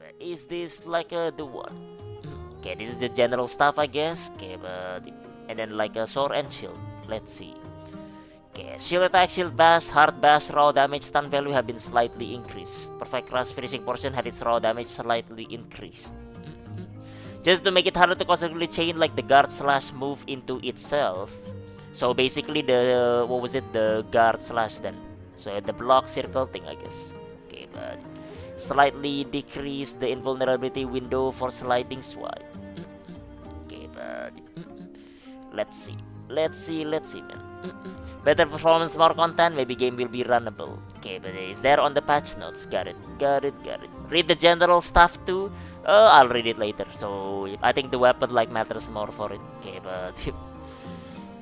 but is this like the one? Okay, this is the general stuff, I guess. Okay, but and then like a sword and shield. Let's see. Okay, shield attack, shield bash, heart bash, raw damage, stun value have been slightly increased. Perfect crush finishing portion had its raw damage slightly increased. Just to make it harder to consequently chain like the guard slash move into itself. So basically the what was it? The guard slash then. So the block circle thing, I guess. Okay, but slightly decrease the invulnerability window for sliding swipe. Okay, but let's see. Let's see, man. Better performance, more content, maybe game will be runnable. Okay, but it's there on the patch notes. Got it. Read the general stuff too. I'll read it later. So I think the weapon like matters more for it. Okay, but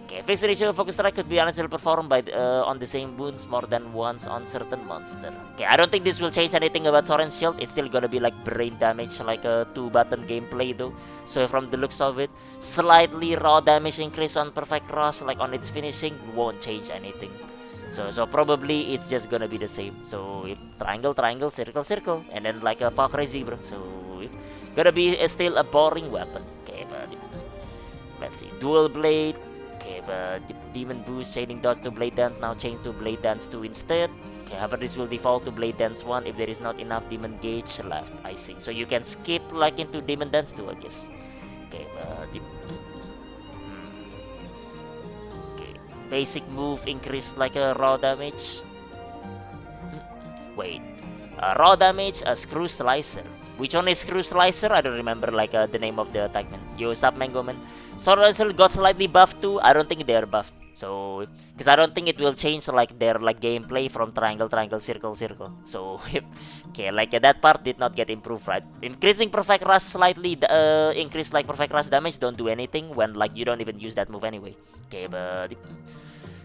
okay, face ratio focus strike could be unnecessarily performed by on the same wounds more than once on certain monster. Okay, I don't think this will change anything about sword and shield. It's still gonna be like brain damage, like a 2-button gameplay though. So from the looks of it, slightly raw damage increase on perfect rush, like on its finishing, won't change anything. So probably it's just gonna be the same. So triangle, circle, and then like a poke crazy, bro. So gonna be still a boring weapon. Okay, but let's see, dual blade. Okay, but demon boost, chaining dodge to blade dance, now change to blade dance 2 instead. Okay, however, this will default to blade dance 1 if there is not enough demon gauge left. I see. So you can skip like into demon dance 2, I guess. Okay, but okay, basic move increase like a raw damage. Wait, raw damage, a screw slicer. Which one is screw slicer? I don't remember like the name of the attackman. Yo, sup, Mango Man. Sword Wrestle got slightly buffed too. I don't think they're buffed. So, because I don't think it will change like their like gameplay from triangle, circle. So, okay, like that part did not get improved, right? Increasing perfect rush slightly, increase like perfect rush damage. Don't do anything when like you don't even use that move anyway. Okay, but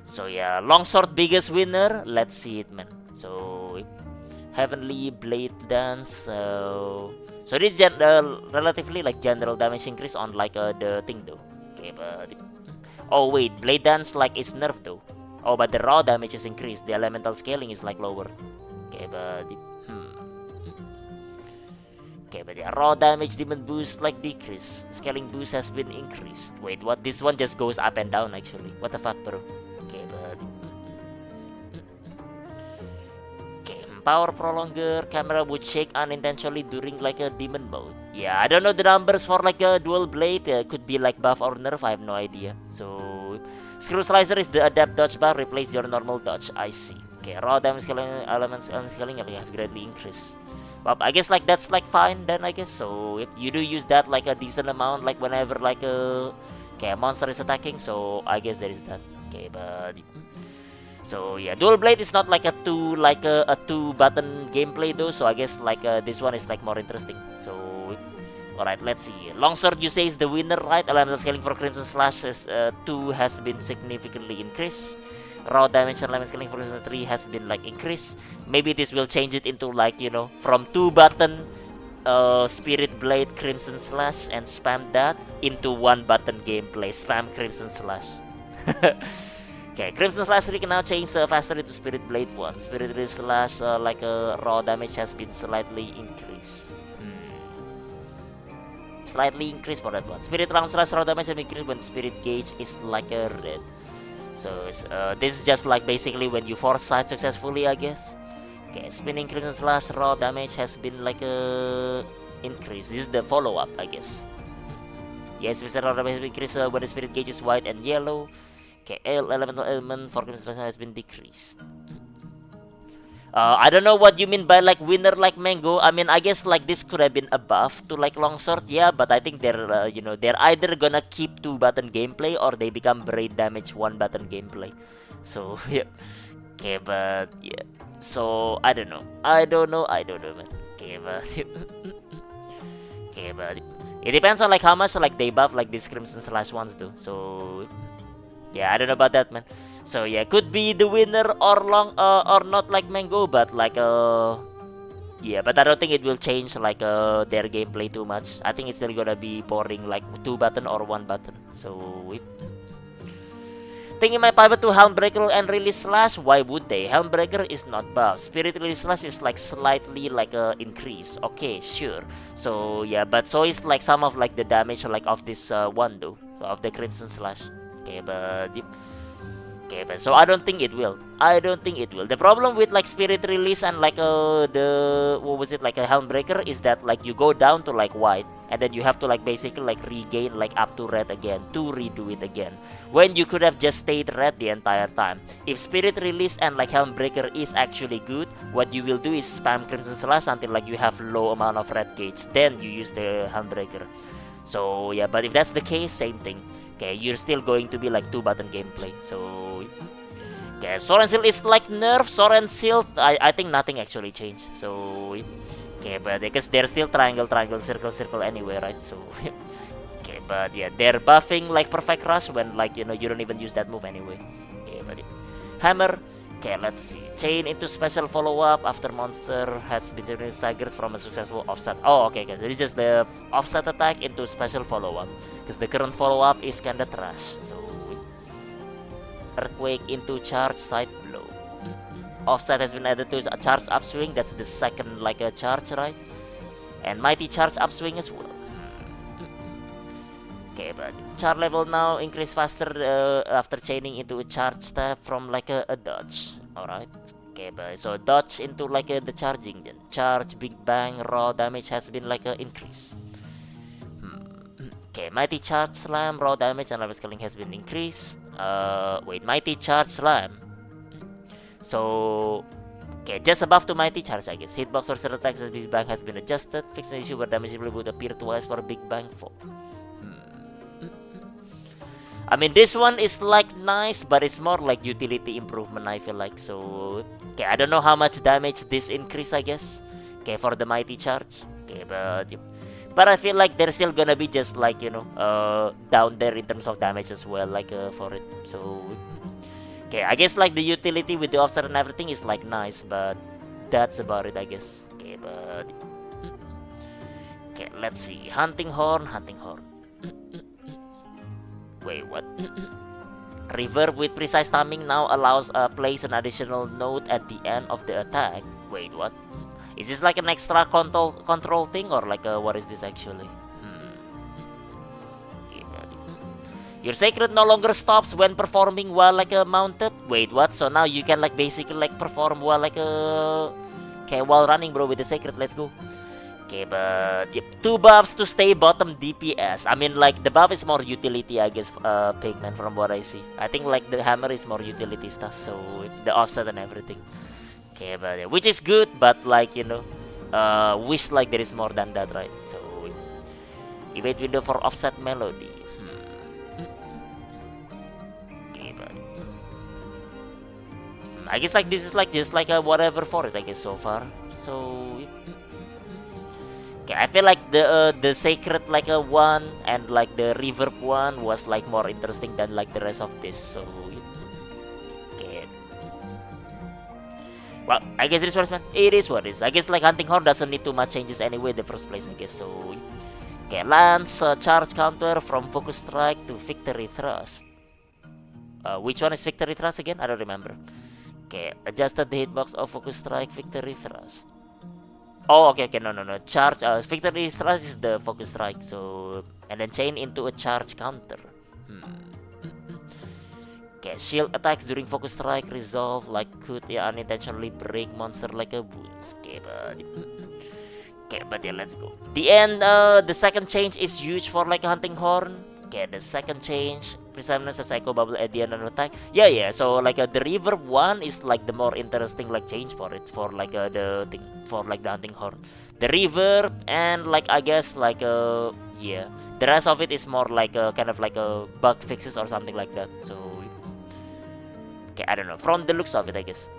so yeah, longsword biggest winner. Let's see it, man. So, heavenly blade dance. So this relatively like general damage increase on like the thing though. Okay, but oh wait, blade dance like is nerfed though. Oh, but the raw damage is increased. The elemental scaling is like lower. Okay, but okay, but the raw damage demon boost like decrease. Scaling boost has been increased. Wait, what? This one just goes up and down actually. What the fuck, bro? Okay, but power prolonger, camera would shake unintentionally during like a demon mode. Yeah, I don't know the numbers for like a dual blade. Could be like buff or nerf, I have no idea. So, screw slicer is the adapt dodge bar, replace your normal dodge. I see. Okay, raw damage scaling elements and scaling have greatly increased. Well, I guess like that's like fine then, I guess. So if you do use that like a decent amount, like whenever like a monster is attacking. So I guess there is that. Okay, but so yeah, dual blade is not like a two button gameplay though. So I guess like this one is like more interesting. So alright, let's see. Longsword you say is the winner, right? Elemental scaling for Crimson Slash is 2 has been significantly increased. Raw damage and elemental scaling for Crimson 3 has been like increased. Maybe this will change it into like, you know, from 2 button Spirit Blade Crimson Slash and spam that into 1 button gameplay. Spam Crimson Slash. Okay, Crimson Slash 3 can now change faster into Spirit Blade 1. Spirit Blade Slash like raw damage has been slightly increased. Slightly increased for that one. Spirit Round Slash raw damage has been increased when Spirit Gauge is like a red. So this is just like basically when you foresight successfully, I guess. Okay, spinning Crimson Slash raw damage has been like a increase. This is the follow-up, I guess. Yes, Spirit raw damage has been increased when the Spirit Gauge is white and yellow. Okay, elemental element for Crimson Slash has been decreased. I don't know what you mean by like winner like Mango. I mean, I guess like this could have been a buff to like longsword, yeah. But I think they're you know, they're either gonna keep 2 button gameplay or they become brain damage 1 button gameplay. So yeah. Okay, but yeah. So I don't know, man. Okay, but okay, but it depends on like how much like they buff like these Crimson Slash ones do. So yeah, I don't know about that, man. So yeah, could be the winner or not like Mango, but like yeah, but I don't think it will change like their gameplay too much. I think it's still gonna be boring like 2 button or 1 button. So Thinking my pivot to Helmbreaker and Release Slash, why would they? Helmbreaker is not buff. Spirit Release Slash is like slightly like a increase. Okay, sure. So yeah, but so is like some of like the damage like of this one though, of the Crimson Slash. Okay, but so I don't think it will. I don't think it will. The problem with like Spirit Release and like the what was it, like a Helmbreaker, is that like you go down to like white and then you have to like basically like regain like up to red again to redo it again, when you could have just stayed red the entire time. If Spirit Release and like Helmbreaker is actually good, what you will do is spam Crimson Slash until like you have low amount of red gauge, then you use the Helmbreaker. So yeah, but if that's the case, same thing. Okay, you're still going to be like 2-button gameplay. So okay, Sword and Shield is like nerf. Sword and Shield, I think nothing actually changed. So okay, but because they're still triangle, circle anyway, right? So okay, but yeah, they're buffing like Perfect Rush when like you don't even use that move anyway. Okay, but Hammer. Okay, let's see. Chain into special follow-up after monster has been staggered from a successful offset. Oh, okay. This is the offset attack into special follow-up, because the current follow-up is kinda trash. So Earthquake into charge side blow. Offset has been added to a charge upswing. That's the second like a charge, right? And mighty charge upswing as well. Okay, but charge level now increase faster after chaining into a charge step from like a dodge. Alright. Okay, but so dodge into like the charging, then charge, big bang, raw damage has been like increased. Okay, mighty charge slam, raw damage and level scaling has been increased. Wait, mighty charge slam. So okay, just above to mighty charge, I guess. Hitbox for certain attacks as big bang has been adjusted. Fixed an issue where damage would appear twice for big bang fall. I mean, this one is like nice, but it's more like utility improvement, I feel like. So okay, I don't know how much damage this increase, I guess. Okay, for the mighty charge. Okay, but I feel like they're still gonna be just like down there in terms of damage as well, like for it. So okay, I guess like the utility with the offset and everything is like nice, but that's about it, I guess. Okay, but okay, let's see. Hunting horn. Wait, what? Reverb with precise timing now allows place an additional note at the end of the attack. Wait, what? Is this like an extra control thing, or like what is this actually? Your seikret no longer stops when performing while like mounted. Wait, what? So now you can like basically like perform while like okay, while running, bro, with the seikret. Let's go. Okay, but yep, 2 buffs to stay bottom DPS. I mean, like the buff is more utility, I guess. Pigman, from what I see, I think like the hammer is more utility stuff. So the offset and everything. Okay, but yeah, which is good, but like wish like there is more than that, right? So evade window for offset melody. Okay, but I guess like this is like just like a whatever for it, I guess so far. So. Okay, I feel like the seikret like a one and like the reverb one was like more interesting than like the rest of this. So okay, well, I guess it is what it is. What it is. I guess like hunting horn doesn't need too much changes anyway in the first place, I guess. So okay, lance charge counter from focus strike to victory thrust. Which one is victory thrust again? I don't remember. Okay, adjusted the hitbox of focus strike, victory thrust. Oh, okay, no. Charge, victory thrust is the focus strike. So, and then chain into a charge counter. Okay, shield attacks during focus strike resolve like could unintentionally break monster like a wounds. Okay, but yeah, let's go. The end, the second change is huge for like a hunting horn. Okay, the second change, preserves a psycho bubble at the end of an attack. Yeah. So like the reverb one is like the more interesting like change for it, for like the thing for like the hunting horn. The reverb and like I guess like yeah, the rest of it is more like kind of like a bug fixes or something like that. So okay, I don't know. From the looks of it, I guess.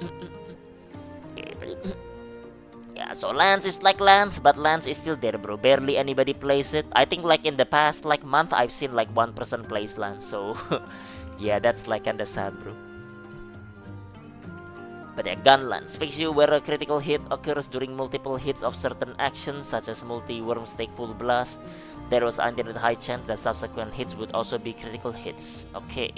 Okay, yeah, so Lance is like Lance, but Lance is still there, bro. Barely anybody plays it. I think like in the past like month, I've seen like 1% plays Lance. So yeah, that's like kinda sad, bro. But yeah, Gunlance fix you where a critical hit occurs during multiple hits of certain actions, such as multi-worm stake full blast. There was unlimited high chance that subsequent hits would also be critical hits. Okay.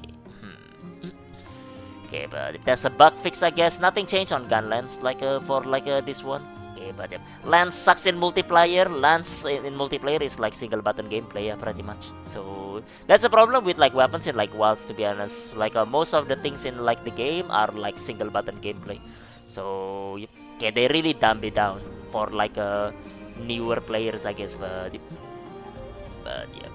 Okay, but if that's a bug fix, I guess nothing changed on Gunlance like for like this one. Okay, but Lance sucks in multiplayer. Lance in multiplayer is like single button gameplay, yeah, pretty much. So that's a problem with like weapons in like Wilds, to be honest. Like most of the things in like the game are like single button gameplay. So okay, they really dumb it down for like newer players, I guess. But yeah.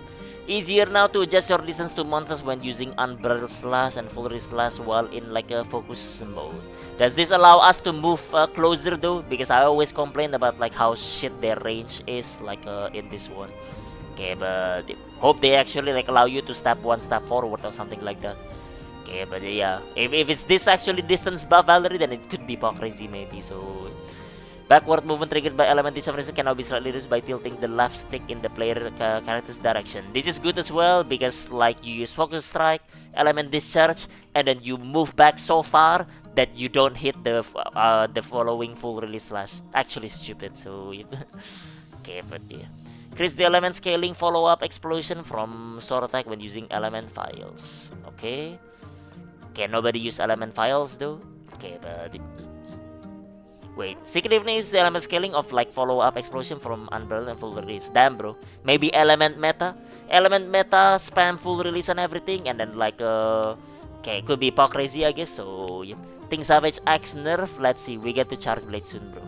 Easier now to adjust your distance to monsters when using unbridled slash and full slash while in like a focus mode. Does this allow us to move closer though? Because I always complain about like how shit their range is like in this one. Okay, but hope they actually like allow you to step one step forward or something like that. Okay, but yeah, if it's this actually distance buff Valerie, then it could be crazy maybe. So backward movement triggered by element disappearance can now be slightly reduced by tilting the left stick in the player character's direction. This is good as well because like you use focus strike, element discharge, and then you move back so far that you don't hit the following full release slash. Actually stupid. So okay, but yeah. Increase the element scaling follow-up explosion from sword attack when using element files. Okay. Okay, nobody use element files though. Okay, but wait, secretly is the element scaling of like follow-up explosion from unbridled and full release. Damn, bro. Maybe element meta spam full release and everything, and then like okay, could be crazy, I guess. So yeah. Think Savage Axe nerf. Let's see. We get to charge blade soon, bro.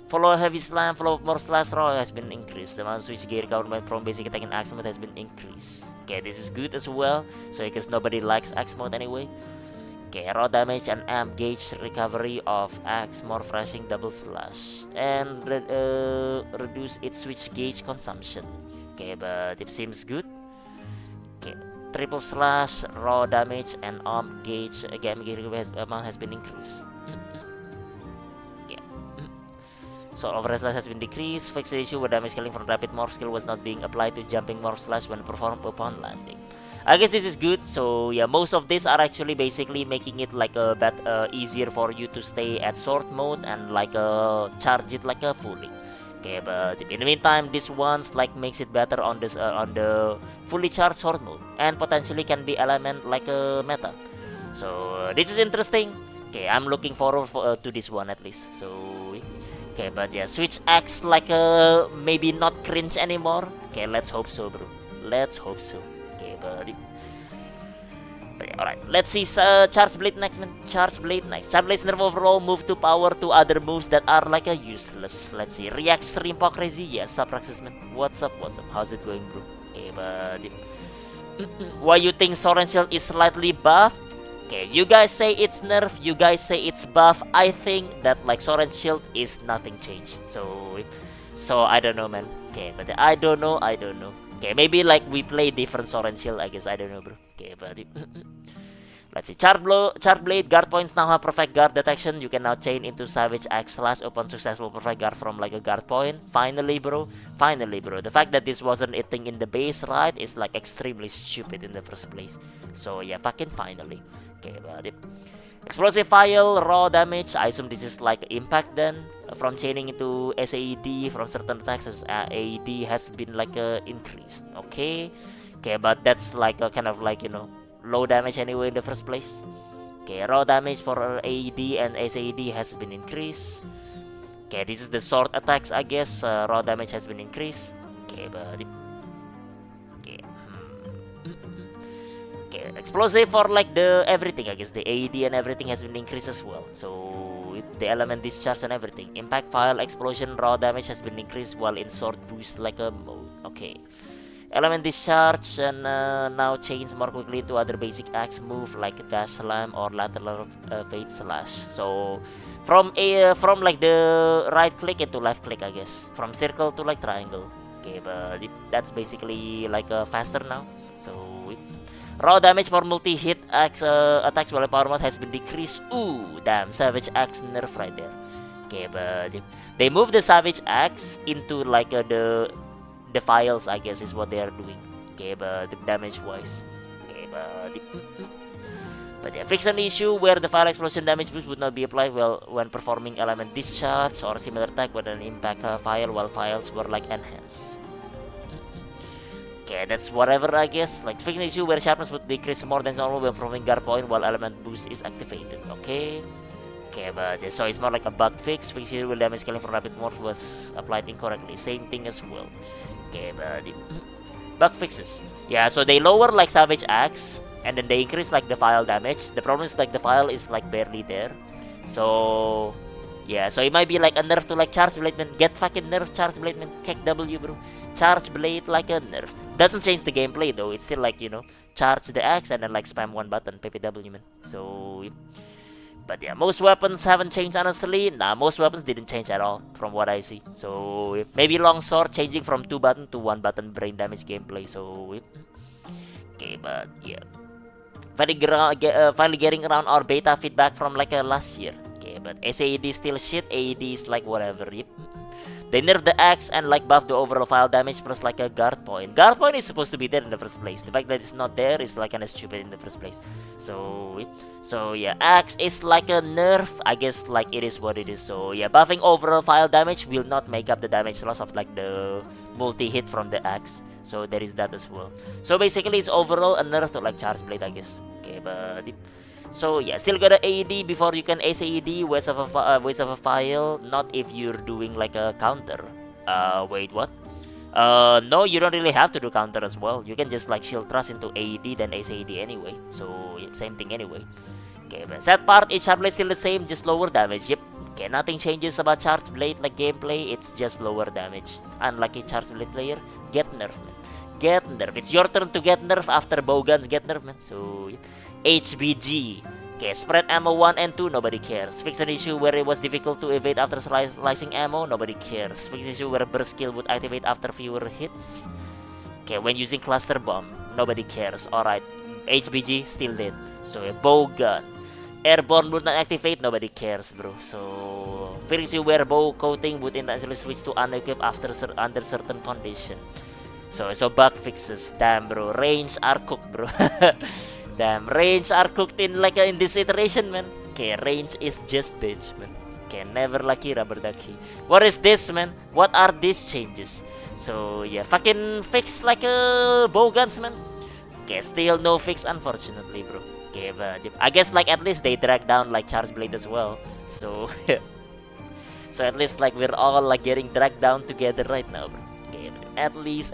Follow heavy slam, follow more slash raw has been increased. The amount of switch gear counter from basic attack and axe mode has been increased. Okay, this is good as well. So because nobody likes axe mode anyway. Okay, raw damage and amp gauge recovery of axe more flashing double slash and reduce its switch gauge consumption. Okay, but it seems good. Okay, triple slash raw damage and amp gauge gamma gauge amount has been increased. So overhead slash has been decreased. Fix the issue where damage scaling from rapid morph skill was not being applied to jumping morph slash when performed upon landing. I guess this is good. So yeah, most of these are actually basically making it like a bit easier for you to stay at sword mode and like charge it like fully. Okay, but in the meantime, this one's like makes it better on this on the fully charged sword mode and potentially can be element like a meta. So this is interesting. Okay, I'm looking forward to this one at least. So. Okay, but yeah, switch axe like maybe not cringe anymore. Okay, let's hope so, bro. Let's hope so. Okay, buddy. But yeah, alright. Let's see charge blade next, man. Charge blade next. Charge blade's nerf overall move to power to other moves that are like useless. Let's see. React stream crazy. Yes, yeah, Praxis, man. What's up? What's up? How's it going, bro? Okay, buddy. Why you think Soren Shield is slightly buffed? Okay, you guys say it's nerf, you guys say it's buff. I think that like Soren Shield is nothing changed. So I don't know, man. Okay, but I don't know. Okay, maybe like we play different Soren Shield, I guess. I don't know, bro. Okay, but let's see. Charge blade guard points now have perfect guard detection. You can now chain into Savage Axe slash upon successful perfect guard from like a guard point. Finally, bro. The fact that this wasn't a thing in the base, right, is like extremely stupid in the first place. So yeah, fucking finally. Okay, but explosive file, raw damage. I assume this is like impact then. From chaining into SAED from certain attacks, as AED has been like increased. Okay, but that's like a kind of like, you know, low damage anyway in the first place. Okay, raw damage for AED and SAED has been increased. Okay, this is the sword attacks, I guess. Raw damage has been increased. Okay, but explosive for like the everything, I guess the AED and everything has been increased as well. So the element discharge and everything. Impact file, explosion, raw damage has been increased while in sword boost like a mode. Okay. Element discharge and now chains more quickly to other basic axe move like dash slam or lateral fade slash. So from like the right click into left click, I guess. From circle to like triangle. Okay, but that's basically like faster now. So raw damage for multi-hit axe attacks while power mode has been decreased. Ooh, damn, Savage Axe nerf right there. Okay, but they move the Savage Axe into like the files, I guess, is what they are doing. Okay, but the damage wise. Okay, but yeah, fix an issue where the file explosion damage boost would not be applied well when performing element discharge or similar attack with an impact file while files were like enhanced. Okay, that's whatever I guess. Like fixing issue where sharpness would decrease more than normal when performing guard point while element boost is activated. Okay. Okay, but so it's more like a bug fix. Fix will damage scaling for rapid morph was applied incorrectly. Same thing as well. Okay, but bug fixes. Yeah, so they lower like Savage Axe and then they increase like the file damage. The problem is like the file is like barely there. So yeah, so it might be like a nerf to like charge blade man. Get fucking nerf charge blade man. Kick W bro. Charge blade like a nerf. Doesn't change the gameplay though. It's still like, you know, charge the axe and then like spam one button, PPW man. So but yeah, most weapons haven't changed honestly. Nah, most weapons didn't change at all from what I see. So maybe longsword changing from 2 button to 1 button brain damage gameplay. So okay, but yeah. Finally getting around our beta feedback from like last year. Okay, but SAED still shit. AED is like whatever. Yep. They nerfed the axe and like buff the overall file damage plus like a guard point. Guard point is supposed to be there in the first place. The fact that it's not there is like kinda stupid in the first place. So yeah, axe is like a nerf. I guess like it is what it is. So yeah, buffing overall file damage will not make up the damage loss of like the multi-hit from the axe. So there is that as well. So basically it's overall a nerf to like charge blade, I guess. Okay, but so yeah, still got a AED before you can ace AED, waste of a file. Not if you're doing like a counter. Wait, what? No, you don't really have to do counter as well. You can just like shield thrust into AED then ace AED anyway. So yeah, same thing anyway. Okay, but sad part is charge blade still the same, just lower damage. Yep. Okay, nothing changes about charge blade like gameplay. It's just lower damage. Unlike a charge blade player, get nerf man. Get nerf. It's your turn to get nerf after bowguns get nerf man. So yeah. HBG. Okay, spread ammo 1 and 2, nobody cares. Fix an issue where it was difficult to evade after slicing ammo, nobody cares. Fix an issue where burst skill would activate after fewer hits. Okay, when using cluster bomb, nobody cares. Alright, HBG still dead. So a bow gun. Airborne would not activate, nobody cares, bro. So fix issue where bow coating would intentionally switch to unequipped under certain condition. So bug fixes. Damn, bro. Range are cooked, bro. Damn, range are cooked in like in this iteration, man. Okay, range is just bitch, man. Okay, never lucky, rubber ducky. What is this, man? What are these changes? So yeah, fucking fix like a bowguns, man. Okay, still no fix, unfortunately, bro. Okay, but I guess like at least they drag down like charge blade as well. So so at least like we're all like getting dragged down together right now, bro. Okay, at least.